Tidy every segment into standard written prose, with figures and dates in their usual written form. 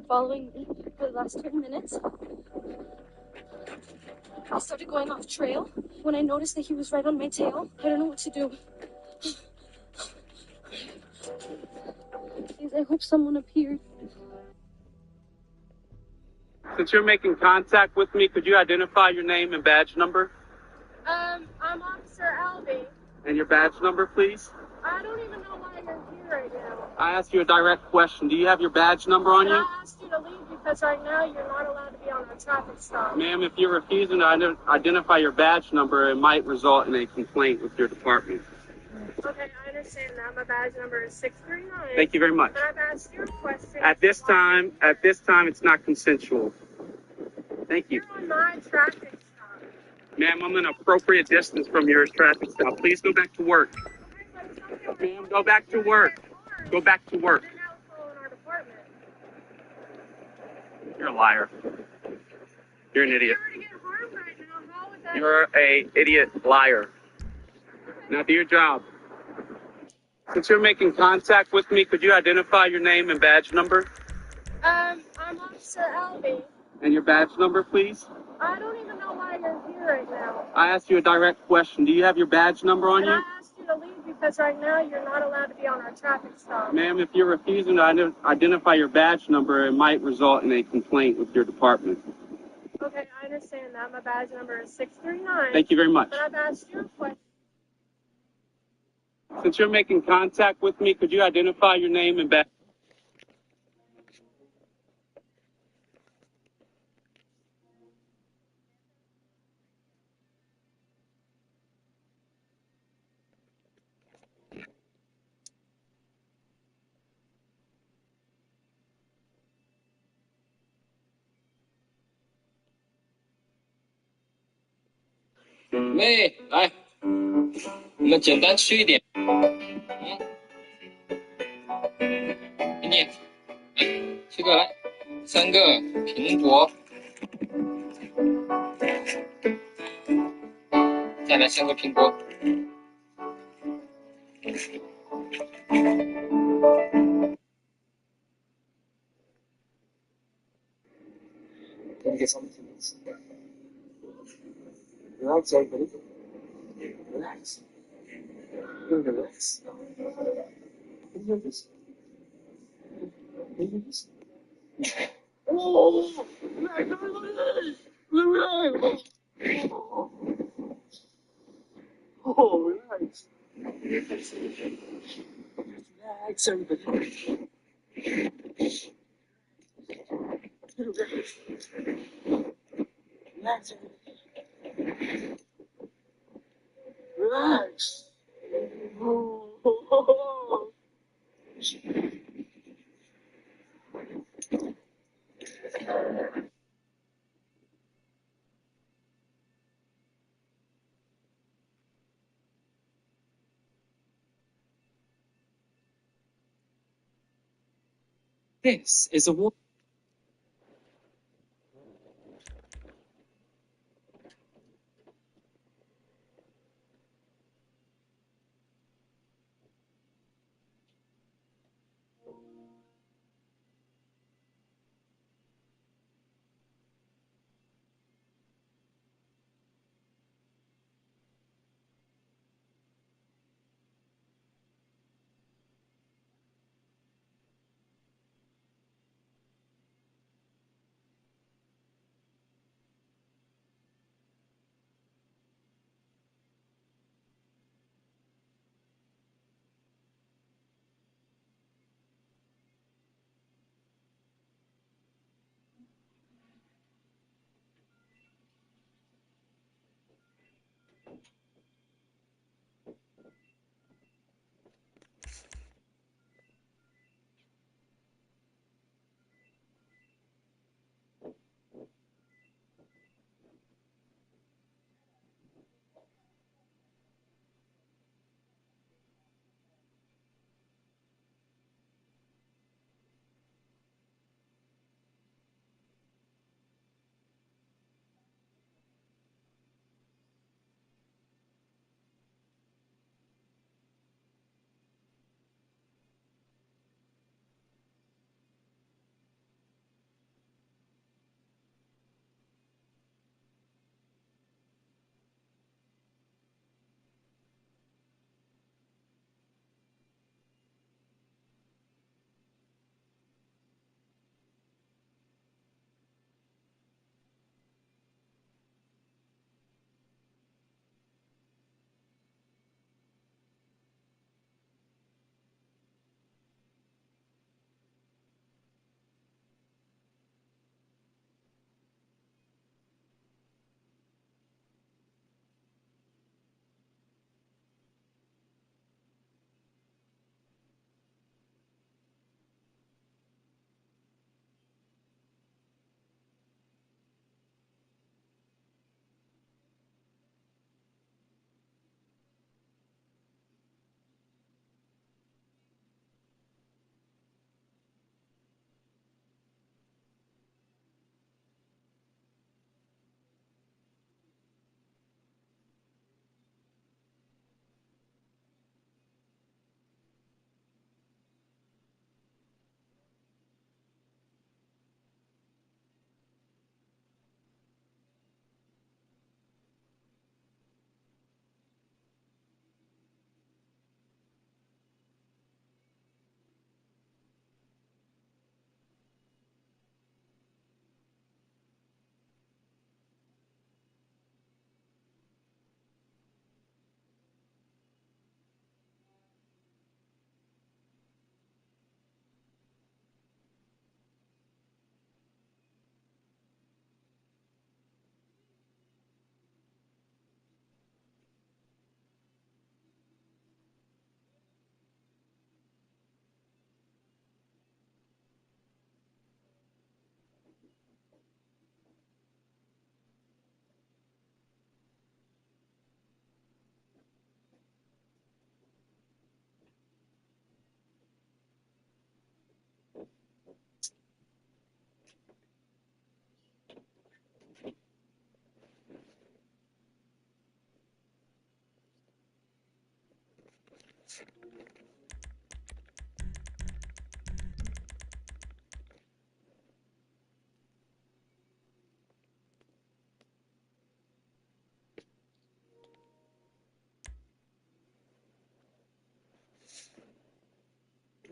following me for the last 10 minutes. I started going off trail when I noticed that he was right on my tail. I don't know what to do. Please, I hope someone appeared. Since you're making contact with me, could you identify your name and badge number? I'm Officer Albie. And your badge number, please? I don't even know why you're here right now. I asked you a direct question. Do you have your badge number on And you? I asked you to leave because right now you're not allowed to be on a traffic stop. Ma'am, if you're refusing to identify your badge number, it might result in a complaint with your department. Okay, I understand that. My badge number is 639. Thank you very much. But I've asked you a question. At this time, it's not consensual. Thank you. You're on my traffic stop. Ma'am, I'm an appropriate distance from your traffic stop. Please go back to work. Ma'am, go back to work. Go back to work. You're now calling our department. You're a liar. You're an idiot. If you were to get harmed right now, how would that... You're a idiot liar. Now do your job. Since you're making contact with me, could you identify your name and badge number? I'm Officer Albie. And your badge number, please? I don't even know why you're here right now. I asked you a direct question. Do you have your badge number on And you? I asked you to leave because right now you're not allowed to be on our traffic stop. Ma'am, if you're refusing to identify your badge number, it might result in a complaint with your department. Okay, I understand that. My badge number is 639. Thank you very much. But I've asked you a question. Since you're making contact with me, could you identify your name and badge?妹，来，我们简单吃一点。给你，这个来，3个苹果，再来3个苹果。Can you get something? Relax, everybody. Relax. Relax. Can you hear this? Can you hear this? Oh! Relax! Oh, relax. Relax, everybody. Relax, everybody. Relax. Oh. This is a war.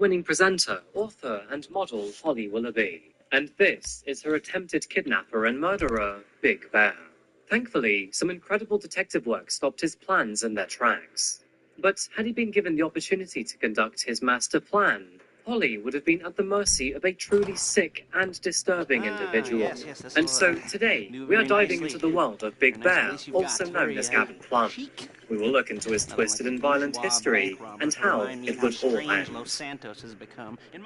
award-winning presenter, author, and model Holly Willoughby. And this is her attempted kidnapper and murderer, Big Bear. Thankfully, some incredible detective work stopped his plans in their tracks. But had he been given the opportunity to conduct his master plan, Holly would have been at the mercy of a truly sick and disturbing individual. Yes, And so today, we are diving into the world of Big Bear, also known as Gavin Plum. We will look into his twisted and violent history and how it would all end.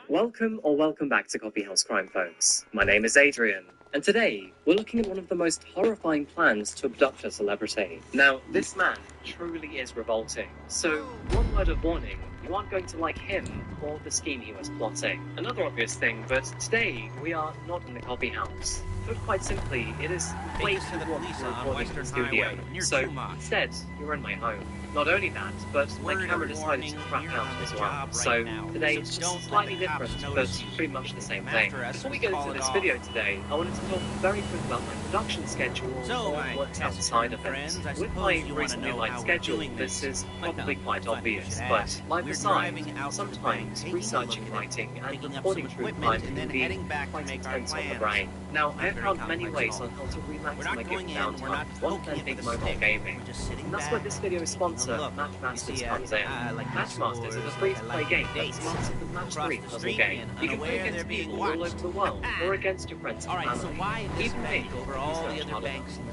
Welcome back to Coffee House Crime, folks. My name is Adrian, and today we're looking at one of the most horrifying plans to abduct a celebrity. Now, this man truly is revolting. So, one word of warning. You aren't going to like him or the scheme he was plotting. Another obvious thing, but today we are not in the coffee house. Put quite simply, it is way too warm for recording in the studio. So instead, you're in my home. Not only that, but my camera decided to crap out as well. So today it's just slightly different, but pretty much the same thing. Before we get into this video today, I wanted to talk very quick about my production schedule or what's outside of it. With my recently light schedule, this is probably quite obvious, but life aside, sometimes researching, writing, and recording true crime can be quite intense on the brain. Now, I have found many ways on how to relax my given downtime, one of them being mobile gaming. And that's where this video's sponsor, Matchmasters, comes in. Matchmasters is a free-to-play game that's massive with Match 3 puzzle game. You can play against people all over the world, or against your friends and family. Even me,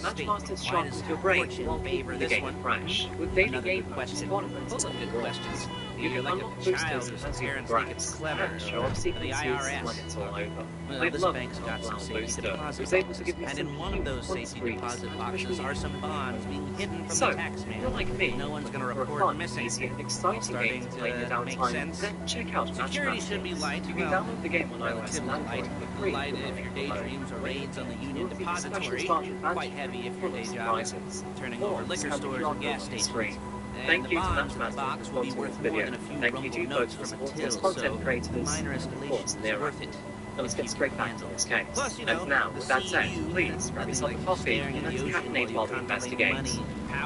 Matchmasters sharpens your brain while keeping the game fresh. With daily game modes, tournaments, and good questions. You can unlock boosters as you progress, and show off sequences when it's all over. I love Cloud Booster, who's able to give me some safety deposit boxes are some bonds being hidden from the taxman. If you're like me, no one's going to report missing. Easy and exciting game to play in your downtime, then check out Matchmasters. You can download the game on iOS and Android for free. If your daydreams or raids on the Union Depository, quite heavy if your day job is turning over liquor stores and gas stations. Thank you to Matchmasters for sponsoring this video. Thank you to you folks for supporting us content creators, and of course, Nero. Now let's get straight back to this case. And now, with that said, please grab yourself a coffee and let's caffeinate while we investigate.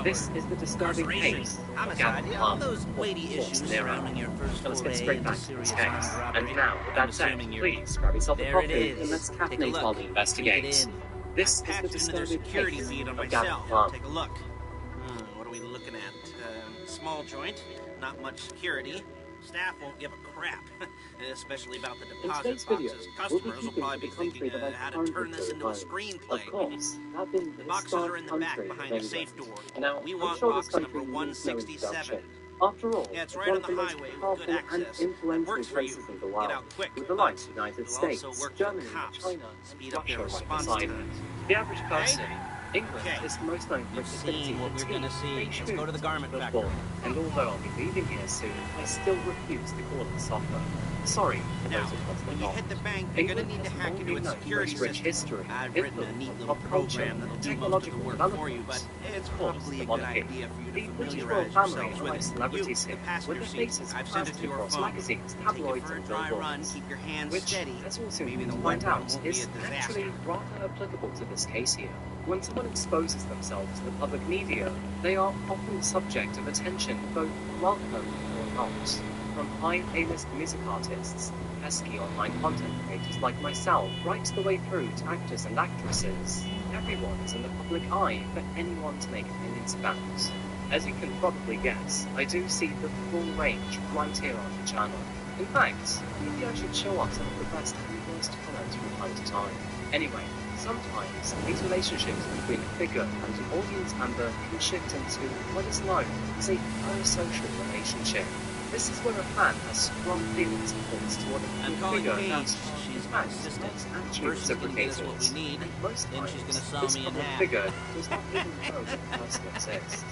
This is the disturbing case of Gavin Plum, of course, Nero. Now let's get straight back to this case. And now, with that said, please grab yourself a coffee and let's caffeinate while we investigate. This is the disturbing case of Gavin Plum. Take a look. What are we looking at? Small joint, not much security. Staff won't give a crap, especially about the deposit boxes. Customers will probably be thinking how to turn this into a screenplay. Of course, The boxes are in the back behind the safe door. Now, We want box number 167. After all, Yeah, it's right on the highway with good access. It works for you. Get out quick. With the likes of the United It'll States, also work Germany, for cops. China, Speed up their Russia, response right beside times. it. The average person, England Okay. is most known for You've its affinity seen what for we're gonna see. tea, Let's go to the garment football. factory. And although I'll be leaving here soon, I still refuse to call it soccer. Sorry for Now, those across the when you pond. hit the bank, you're going to need to hack into its security rich system. history, I've written a neat little program that'll do most of the work for you, but it's probably a good idea for you The to British familiarize royal family yourselves are with like it. celebrities You, here, the passenger with their seat, faces I've sent it to your across phone. magazines, Take it tabloids, for a and dry run, billboards. keep your hands Which, steady. as we'll soon Maybe the find white out, won't be is a disaster. actually rather applicable to this case here. When someone exposes themselves to the public media, they are often the subject of attention, both welcome or not. From high A-list music artists, pesky online content creators like myself, right the way through to actors and actresses. Everyone is in the public eye for anyone to make opinions about. As you can probably guess, I do see the full range right here on the channel. In fact, maybe I should show off some of the best and worst comments from time to time. Anyway, sometimes these relationships between a figure and an audience member can shift into what is known as a parasocial relationship. This is where a fan has strong feelings and thoughts toward a I'm calling figure Paige. that, She's in my fact, assistant. actually First she's gonna get us what we reciprocates. need, And most then she's times, gonna saw this me in public half. figure does not even know that the person exists.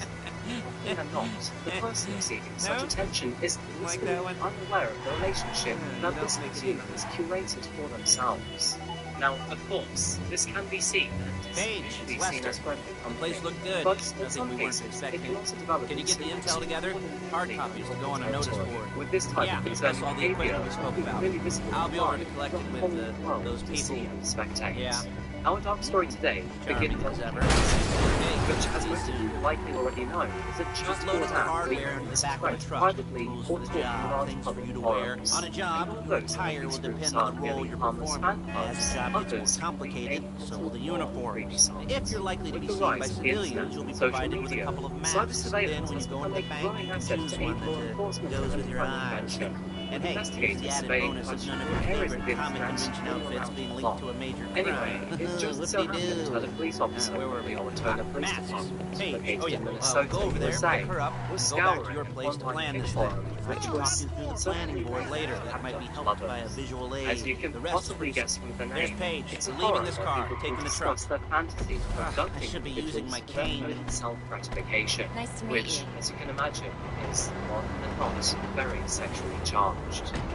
Often and not, the person receiving such attention is Like blissfully that one? unaware of the relationship Yeah, that you this don't make it consumer has curated for themselves. Now, of course, this can be seen and is Paige, usually it's seen Lester. as friendly The company. place looked good. But in Nothing some we weren't cases, it expecting. can also develop Can you get the into intel together? extraordinarily Hard copies to go on a notice territory. board. With this type Yeah, of that's concerning all the behavior, equipment we spoke it can about. really visible I'll be over to online collect for it the with whole world those to see people. and spectate. Yeah. Our dark story today Charming begins as on ever. Hey, which, as most of you likely already know, is a Just load up the hardware in the back of the truck. privately Rules or for the taught in job, large things for public you to wear. forums. On a job, Even your those attire whose will groups depend are on the role merely you're harmless performing. fan As clubs, the job gets more others complicated, may so will the uniforms. uniforms. If you're likely to With be the seen by rise of the civilians, internet you'll be and social provided with a media, couple of cyber masks. Then surveillance when you has go become into a the bank, growing you asset choose to one aid law that enforcement goes and with your crime eyes. prevention. And hey, here's Investigators the added surveying bonus of none of questionable your areas favorite of the comic internet convention all outfits around being the linked clock. to a major Anyway, crime. it just so happens that a police officer Where were we? from the Altona Police Masks. Department, Hey, located oh yeah, in we'll Minnesota, go over there, USA, pick her up, was and go back to scouring your place to online plan pick this thing. forums, I which can walk was you through the certainly planning board later. related That might to be helped by a lovers. visual aid. As you can The rest possibly is guess from the There's name, Paige. it's a We're leaving horror this where car, people taking can the truck. discuss their fantasies of I abducting should be using individuals my for their cane. own self-gratification, Nice to meet which, you. as you can imagine, is more than not very sexually charged.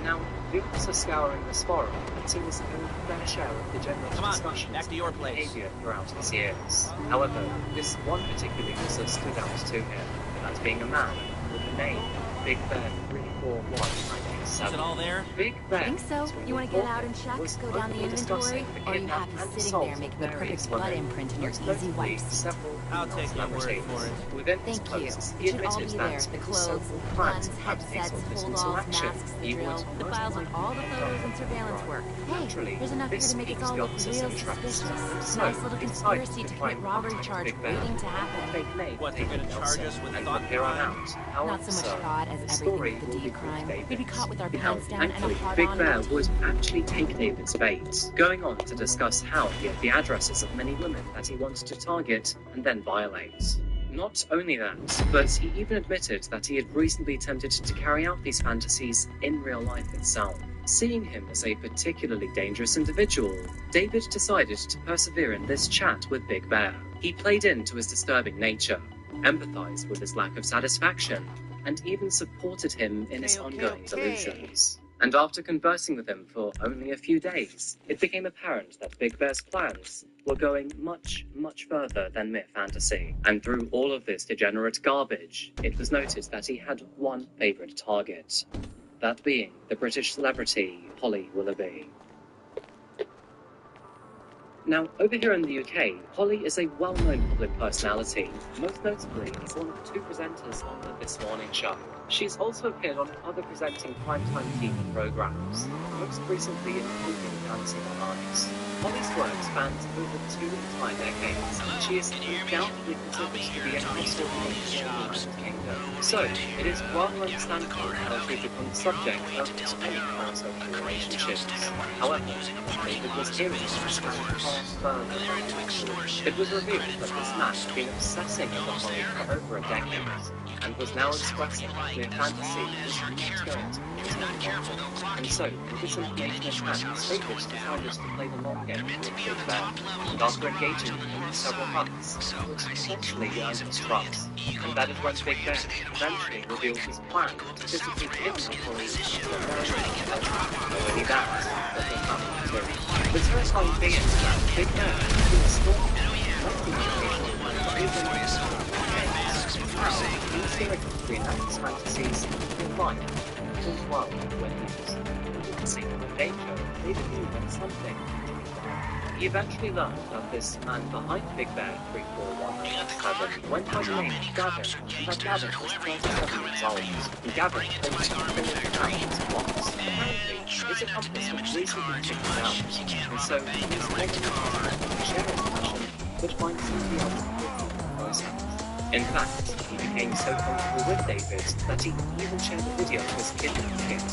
Now, the officer scouring this forum had seen his own fair share of degenerate Come on, discussions back to your and place. behavior throughout his years. However, this one particular user stood out to him as being a man with the name Big Bear 341987. Is it all there? Big Bear. I think so. You want to get out and check, was go down the openly discussing inventory, the or are you kidnap happy and sitting assault there of making the various perfect blood women, imprint in your most easy notably wipes? several I'll female take your word celebrities. for it. Within his Thank you. posts, It he should all admitted be that there. The with his clothes, so-called guns, plans to headsets, put into hold-alls, action, masks, the he drill, would the most files with likely all the have photos done and surveillance right. work. Naturally, Hey, there's enough here this to make us piques all the look officer's real interest. suspicious. So, Nice little he decided conspiracy to to try commit robbery contact charge Big Bear. waiting to happen. Fake name What, they're gonna charge us with and thought from here on crime? out, our Not so much officer, thought as the everything story with the will D be crime. David's. We'd be caught with our Now, pants down and a thankfully, hard Big on. Bear would actually take David's bait, going on to discuss how he had the addresses of many women that he wanted to target and then violate. Not only that, but he even admitted that he had recently attempted to carry out these fantasies in real life itself. Seeing him as a particularly dangerous individual, David decided to persevere in this chat with Big Bear. He played into his disturbing nature, empathized with his lack of satisfaction, and even supported him in his ongoing delusions. And after conversing with him for only a few days, it became apparent that Big Bear's plans were going much, much further than mere fantasy. And through all of this degenerate garbage, it was noted that he had one favorite target. That being the British celebrity Holly Willoughby. Now, over here in the UK, Holly is a well-known public personality, most notably as one of two presenters on the This Morning show. She's also appeared on other presenting primetime TV programs, most recently in Cooking Dancing on Ice. Holly's work spans over 2 entire decades, and she is undoubtedly considered to be a household name in the United Kingdom. So, it is rather understandable how she became the subject of many parasocial relationships. However, David was hearing this far further. It was revealed that this man had been obsessing over Holly for over a decade, and was now expressing a clear fantasy that was not going to be resolved. And so, with this information in hand, David decided to play the long game with Big Bear, and after engaging with him for several months, would eventually earn his trust. And that is when Big Bear eventually revealed his plan to physically kidnap Holly to a very not only that, but her family too. The terrifying thing is that Big Bear has been stalking reenact his fantasies in life as well when he was seeing the danger, maybe knew that something. He eventually learned that this man behind Big Bear 341987 went by the name of Gavin, and that Gavin was 27 years old. And Gavin claimed to be his plots. Apparently, his accomplice had recently kicked him out, and so he was making a share passion, which might simply able to give him the process. In fact, he became so comfortable with David that he even shared a video of his kidnapping kit,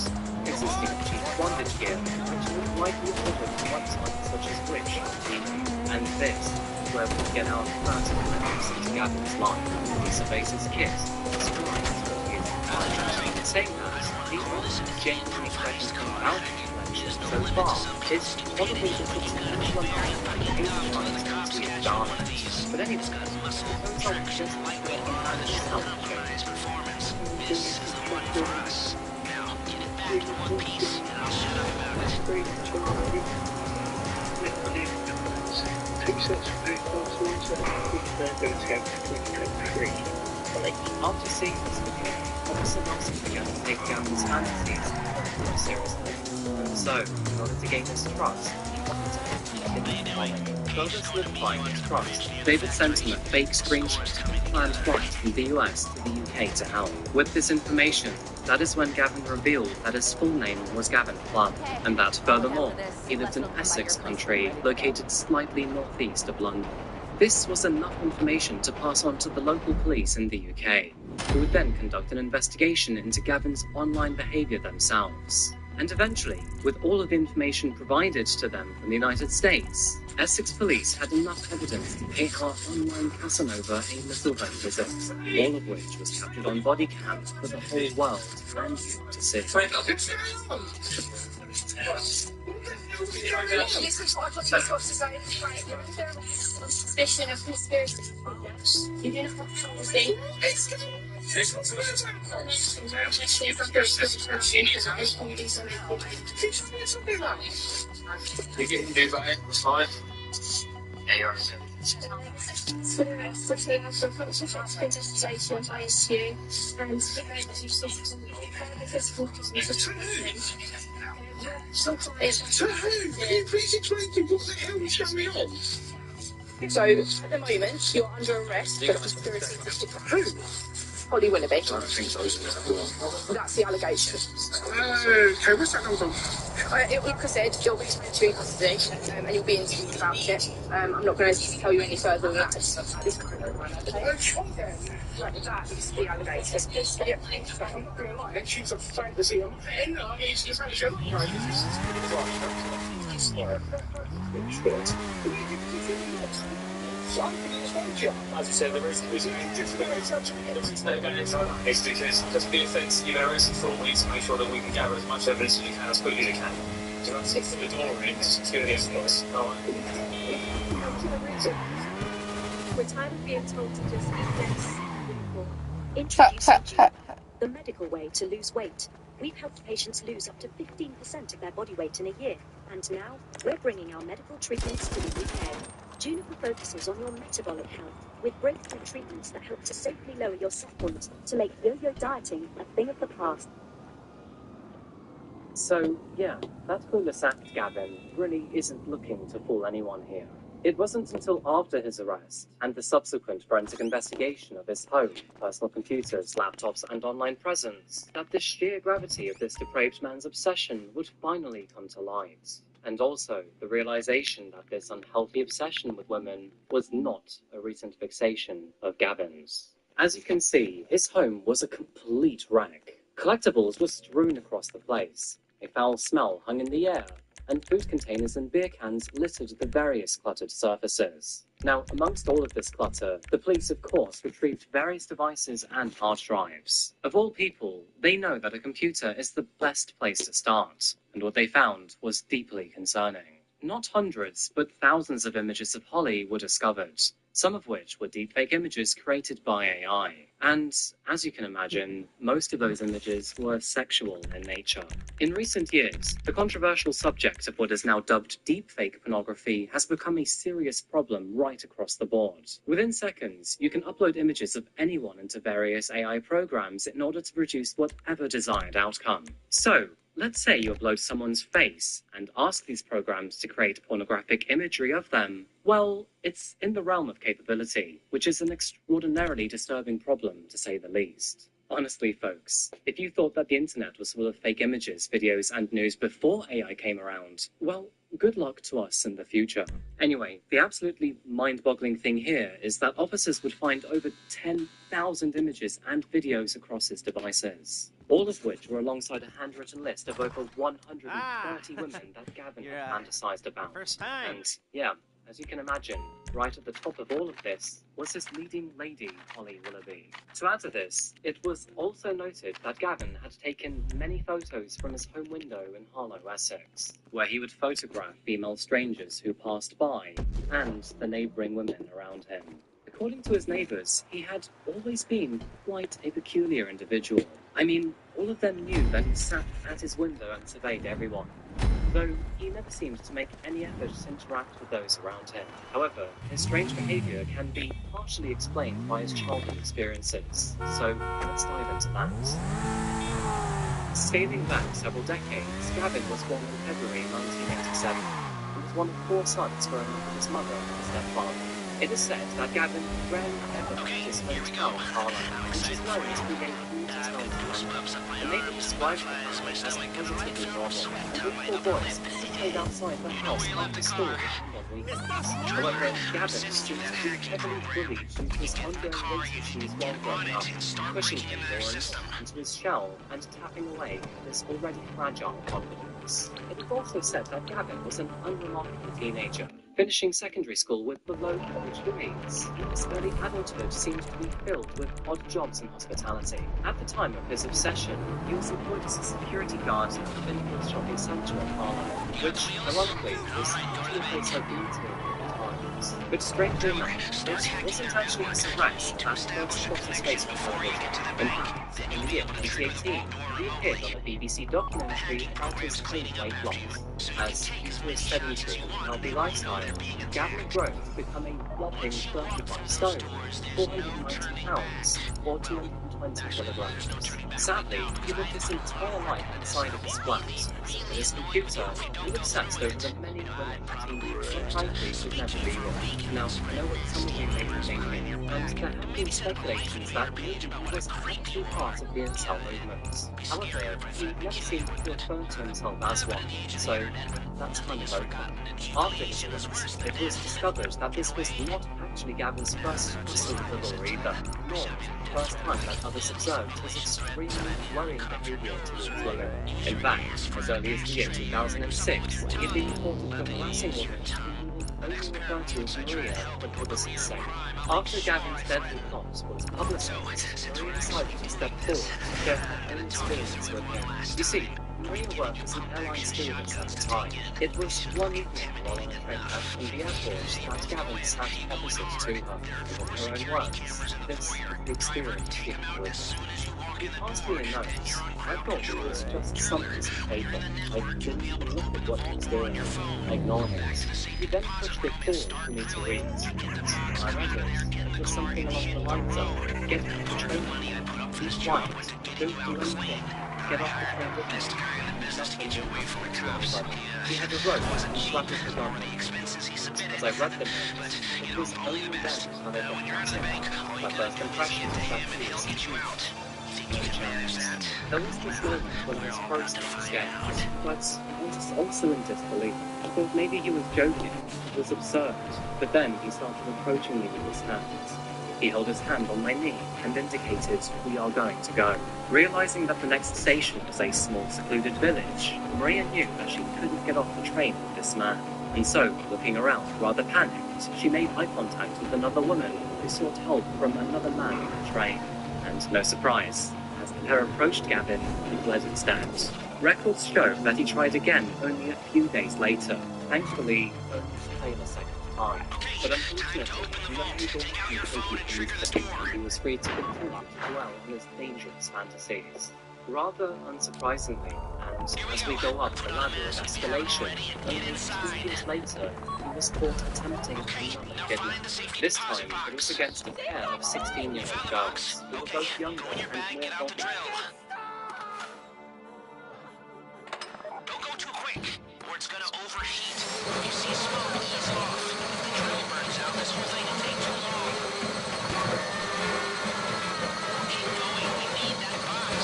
consisting of cheap bondage gear, which he would likely order from websites such as Wish or eBay. And this is where we get our first glimpse into Gavin's life. He surveys his kit, describes what he is imagining, saying that he was genuinely expressions about his collection so far is probably the substantial amount of 8 times into his darlings. But anyway, it turns out just like the man himself changed. After seeing this video, Officer Nelson began to take Gavin's fantasies more seriously. And so, in order to gain his trust, he wanted to make him further solidifying his trust, David sent him a fake screenshot of a planned flight from the US to the UK to help. With this information, that is when Gavin revealed that his full name was Gavin Plum, and that furthermore, he lived in Essex country, located slightly northeast of London. This was enough information to pass on to the local police in the UK, who would then conduct an investigation into Gavin's online behaviour themselves. And eventually, with all of the information provided to them from the United States, Essex police had enough evidence to pay our online Casanova a little home visit, all of which was captured on body cam for the whole world and you to see. Suspicion of conspiracy. You didn't have You can do that, it's fine. Yeah, you're So, at the moment, you're under arrest for conspiracy to who? Holly Willoughby. I don't think so. That's the allegation. Okay, where's that come from? Like I said, you'll be taken into custody and you'll be interviewed about it. I'm not going to tell you any further than that at this current moment. Okay? Like that is the allegation. And she's a fantasy. As I said, there is it's because just the offence you're arrested for, we need to make sure that we can gather as much evidence as we can as quickly as we can. So that's the door in, it's going to be a us. We're tired of being told to just eat this. Introducing the medical way to lose weight. We've helped patients lose up to 15% of their body weight in a year, and now we're bringing our medical treatments to the UK. Juniper focuses on your metabolic health with breakthrough treatments that help to safely lower your set point to make yo-yo dieting a thing of the past. So, yeah, that clueless act Gavin really isn't looking to fool anyone here. It wasn't until after his arrest and the subsequent forensic investigation of his home, personal computers, laptops, and online presence that the sheer gravity of this depraved man's obsession would finally come to light. And also the realization that this unhealthy obsession with women was not a recent fixation of Gavin's. As you can see, his home was a complete wreck. Collectibles were strewn across the place, a foul smell hung in the air, and food containers and beer cans littered the various cluttered surfaces. Now, amongst all of this clutter, the police of course retrieved various devices and hard drives. Of all people, they know that a computer is the best place to start, and what they found was deeply concerning. Not hundreds, but thousands of images of Holly were discovered, some of which were deepfake images created by AI. And, as you can imagine, most of those images were sexual in nature. In recent years, the controversial subject of what is now dubbed deepfake pornography has become a serious problem right across the board. Within seconds, you can upload images of anyone into various AI programs in order to produce whatever desired outcome. So, let's say you upload someone's face and ask these programs to create pornographic imagery of them. Well, it's in the realm of capability, which is an extraordinarily disturbing problem, to say the least. Honestly, folks, if you thought that the internet was full of fake images, videos, and news before AI came around, well, good luck to us in the future. Anyway, the absolutely mind-boggling thing here is that officers would find over 10,000 images and videos across his devices, all of which were alongside a handwritten list of over 130 women that Gavin had fantasized about. And, yeah, as you can imagine, right at the top of all of this was his leading lady, Holly Willoughby. To add to this, it was also noted that Gavin had taken many photos from his home window in Harlow, Essex, where he would photograph female strangers who passed by and the neighbouring women around him. According to his neighbours, he had always been quite a peculiar individual. I mean, all of them knew that he sat at his window and surveyed everyone, though he never seemed to make any effort to interact with those around him. However, his strange behaviour can be partially explained by his childhood experiences, so let's dive into that. Scaling back several decades, Gavin was born in February 1987. He was one of 4 sons growing up with his mother and stepfather. It is said that Gavin rarely ever left his hometown of Harlow, which is known as being a commuter town in London, and maybe described the family as positively normal, and with 4 boys who played outside the house after school on weekends. However, Gavin seems to be heavily bullied due to his ongoing weight issues while growing up, pushing him more and more into his shell and tapping away at his already fragile confidence. It is also said that Gavin was an unremarkable teenager, finishing secondary school with below average grades. His early adulthood seemed to be filled with odd jobs in hospitality. At the time of his obsession, he was employed as a security guard at the Vineyards shopping centre in Harlow, which, ironically, was actually a place I've been to at times. But strangely enough, it wasn't actually his arrest that first got his face on television. In fact, in the year 2018, he appeared on a BBC documentary about his own weight loss. As he was sedentary and healthy lifestyle, Gavin had grown to become a whopping 35 stone, 490 pounds, or 220 kilograms. Sadly, he lived his entire life inside of his flat, sitting at his computer, and obsessed over the many women that he frankly could never be with. Now, I know what some of you may be thinking, and there have been speculations that maybe he was actually part of the incel movement. However, he never seemed to refer to himself as one, so that's kind of open. After his release, it was discovered that this was not actually Gavin's first tussle with the law either, nor the first time that others observed his extremely worrying behaviour towards women. In fact, as early as the year 2006, he had been reported for harassing women who only referred to as Maria when he was insane. After Gavin's deadly plot was publicised, Maria decided to step forward to share her own experience with him. You see, Maria worked as an airline stewardess at the time. It was one evening while on a train back from the airport that Gavin sat opposite to her. In her own words, this is the experience she had with him. He passed me a note. I thought it was just some piece of paper. I didn't even look at what he was doing. I ignored it. He then pushed it forward for me to read. I read it. It was something along the lines of, get off the train, be quiet, don't do anything, get off the train with me. Nothing to anybody. He had a rope and flattened the garment. As I read the note, it was only then that I got him. My first impression was that he was confused. No chance. There was this moment when I was frozen and scared, but I was also in disbelief. I thought maybe he was joking. It was absurd. But then he started approaching me with his hands. He held his hand on my knee and indicated, we are going to go. Realizing that the next station was a small secluded village, Maria knew that she couldn't get off the train with this man. And so, looking around, rather panicked, she made eye contact with another woman who sought help from another man on the train. And no surprise, as the pair approached Gavin, he bled instead. Records show that he tried again only a few days later, thankfully only to fail a second time. But unfortunately, not able to completely leave he was free to continue to dwell on his dangerous fantasies. Rather unsurprisingly, and as we go up the ladder of escalation, only 2 years later, he was caught attempting another kidnap. This time, it was against a pair of 16-year-old girls, who were both younger and more vulnerable. Don't go too quick, or it's gonna overheat. If you see smoke, ease off. If the drill burns out, this whole thing will take too long. Keep going, we need that box.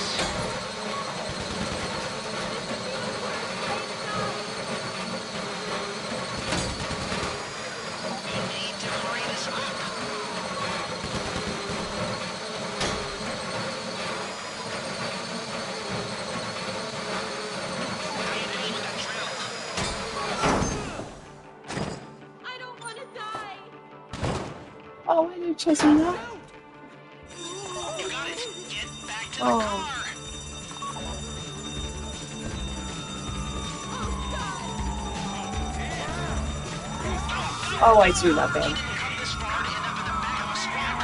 We need to hurry this up. Oh, why are you chasing that? You got it. Get back to the Oh. car. Oh, I do love him. Come this far to end up in the back of a squad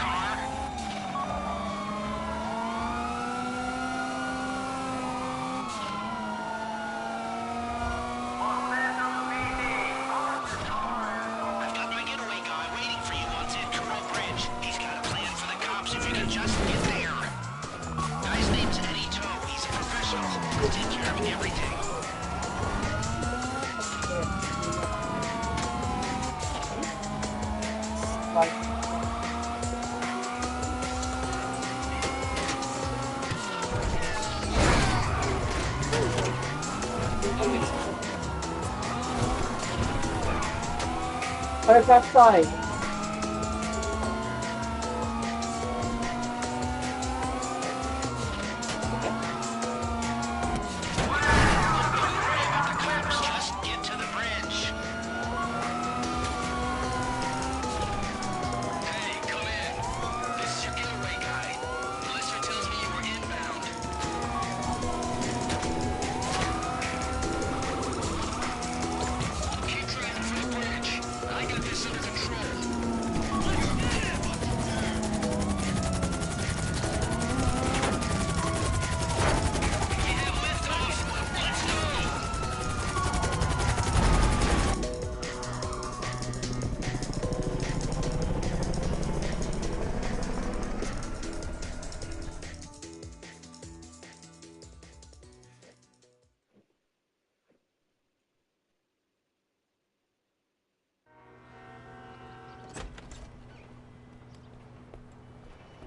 car. I've got my getaway guy waiting for you on Zancuro Bridge. He's got a plan for the cops if you can just get there. Guy's name's Eddie Toe. He's a professional. He'll take care of everything. Paragraph 5.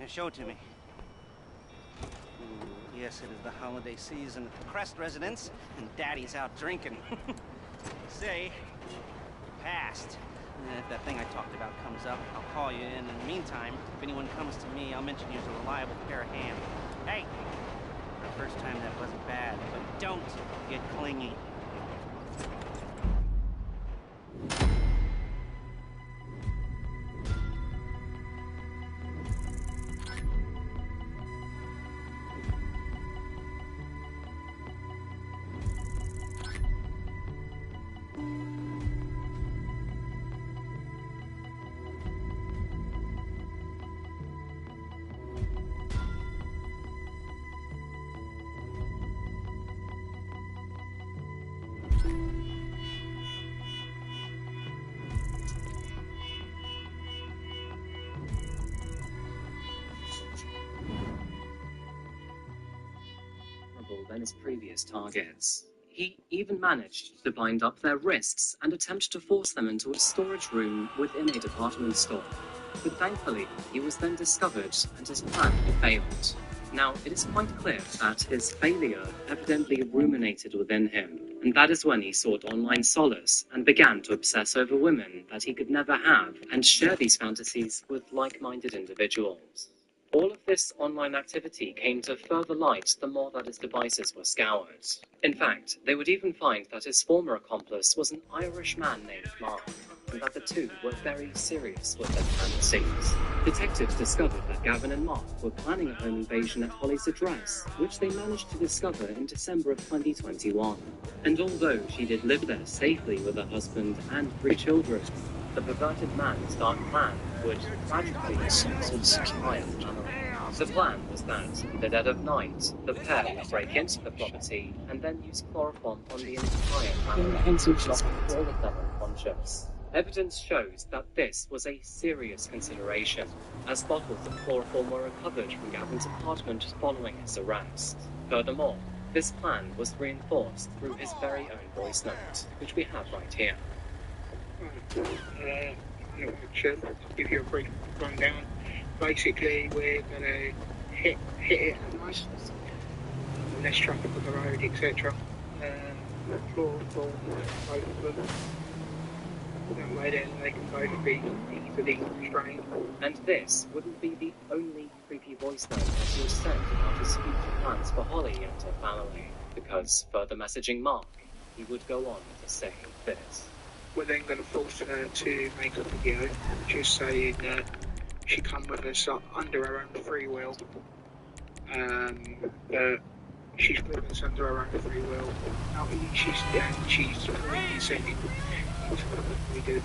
Show it to me. Yes, it is the holiday season at the Crest residence, and Daddy's out drinking. Say, passed. If that thing I talked about comes up, I'll call you in. In the meantime, if anyone comes to me, I'll mention you as a reliable pair of hands. Hey, for the first time that wasn't bad, but don't get clingy. Than his previous targets. He even managed to bind up their wrists and attempt to force them into a storage room within a department store. But thankfully, he was then discovered and his plan failed. Now, it is quite clear that his failure evidently ruminated within him, and that is when he sought online solace and began to obsess over women that he could never have and share these fantasies with like-minded individuals. All of this online activity came to further light the more that his devices were scoured. In fact, they would even find that his former accomplice was an Irish man named Mark, and that the two were very serious with their fantasies. Detectives discovered that Gavin and Mark were planning a home invasion at Holly's address, which they managed to discover in December of 2021. And although she did live there safely with her husband and 3 children, the perverted man's dark plan would tragically affect his entire family. The plan was that, in the dead of night, the pair would break into the property and then use chloroform on the entire family, knocking all of them unconscious. Evidence shows that this was a serious consideration, as bottles of chloroform were recovered from Gavin's apartment following his arrest. Furthermore, this plan was reinforced through his very own voice note, which we have right here. To give you a brief rundown. Basically, we're going to hit it at night, less traffic on the road, etc. Chloroform, both of them. That way then they can both be easily restrained. And this wouldn't be the only creepy voice note that he was sent about his future plans for Holly and her family, because further messaging Mark, he would go on to say this. We're then going to force her to make a video just saying that she come with us under her own free will, that she's with us under her own free will. Now, she's completely sending we did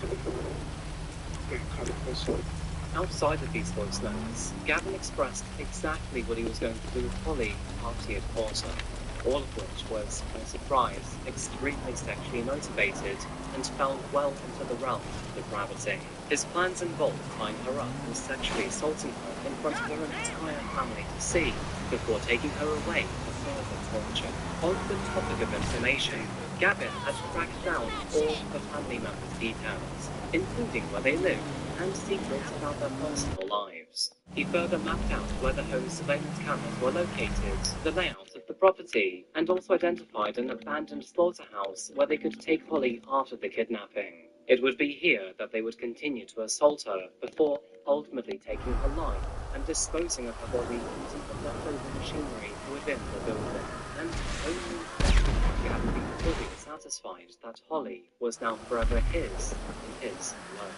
Outside of these voice notes, Gavin expressed exactly what he was going to do with Holly after he had caught her, all of which was, no surprise, extremely sexually motivated and fell well into the realm of depravity. His plans involved tying her up and sexually assaulting her in front of her entire family to see, before taking her away for further torture. On the topic of information, Gavin had tracked down all the family members' details, including where they lived and secrets about their personal lives. He further mapped out where the home surveillance cameras were located, the layout of the property and also identified an abandoned slaughterhouse where they could take Holly after the kidnapping. It would be here that they would continue to assault her before ultimately taking her life and disposing of her body using the leftover machinery within the building. And only then would Gavin be fully satisfied that Holly was now forever his and his alone.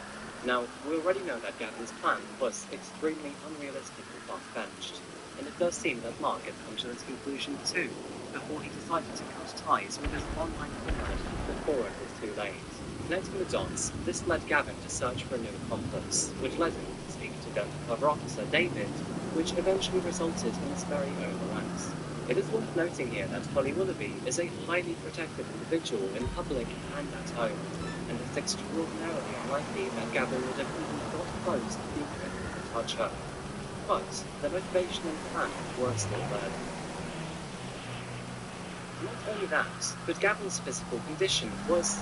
Now, we already know that Gavin's plan was extremely unrealistic and far-fetched, and it does seem that Mark had come to this conclusion too, before he decided to cut ties with his online comrade before it was too late. Connecting the dots, this led Gavin to search for a new accomplice, which led him to speak to undercover officer David, which eventually resulted in his very own arrest. It is worth noting here that Holly Willoughby is a highly protected individual in public and at home, and it's extraordinarily unlikely that Gavin would have even got close to being able to touch her. But the motivation and plan were still there. Not only that, but Gavin's physical condition was,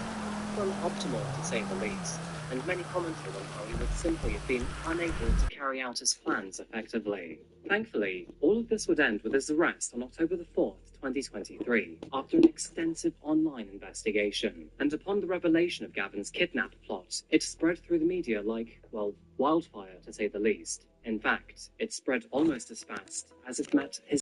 well, optimal to say the least, and many commented on how he would simply have been unable to carry out his plans effectively. Thankfully, all of this would end with his arrest on October the 4th, 2023, after an extensive online investigation. And upon the revelation of Gavin's kidnap plot, it spread through the media like, well, wildfire to say the least. In fact, it spread almost as fast as it met his